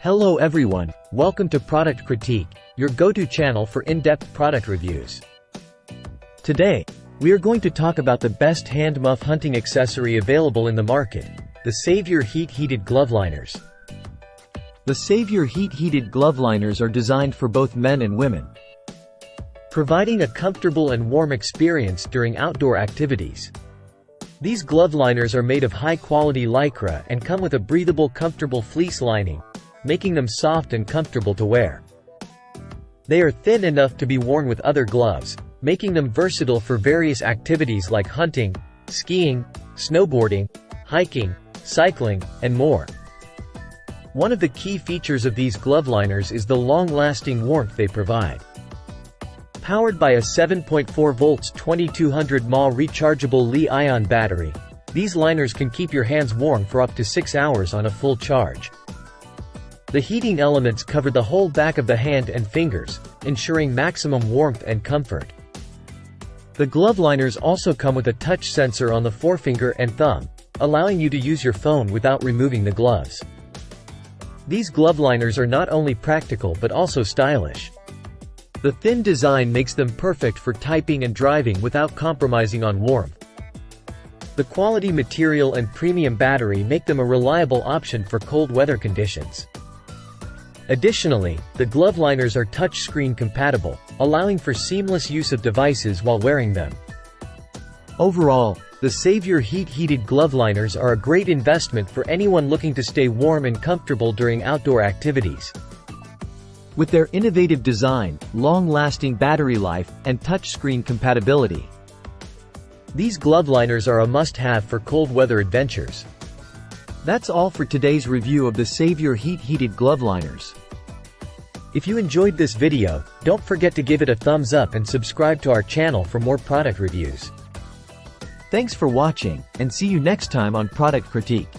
Hello everyone, welcome to Product Critique, your go-to channel for in-depth product reviews. Today, we are going to talk about the best hand muff hunting accessory available in the market, the Savior Heat-Heated Glove Liners. The Savior Heat-Heated Glove Liners are designed for both men and women, providing a comfortable and warm experience during outdoor activities. These glove liners are made of high-quality lycra and come with a breathable, comfortable fleece lining, making them soft and comfortable to wear. They are thin enough to be worn with other gloves, making them versatile for various activities like hunting, skiing, snowboarding, hiking, cycling, and more. One of the key features of these glove liners is the long-lasting warmth they provide. Powered by a 7.4 volts 2200 mAh rechargeable Li-ion battery, these liners can keep your hands warm for up to 6 hours on a full charge. The heating elements cover the whole back of the hand and fingers, ensuring maximum warmth and comfort. The glove liners also come with a touch sensor on the forefinger and thumb, allowing you to use your phone without removing the gloves. These glove liners are not only practical but also stylish. The thin design makes them perfect for typing and driving without compromising on warmth. The quality material and premium battery make them a reliable option for cold weather conditions. Additionally, the glove liners are touchscreen compatible, allowing for seamless use of devices while wearing them. Overall, the Savior Heat-Heated Glove Liners are a great investment for anyone looking to stay warm and comfortable during outdoor activities. With their innovative design, long-lasting battery life, and touchscreen compatibility, these glove liners are a must-have for cold weather adventures. That's all for today's review of the Savior Heat-Heated Glove Liners. If you enjoyed this video, don't forget to give it a thumbs up and subscribe to our channel for more product reviews. Thanks for watching, and see you next time on Product Critique.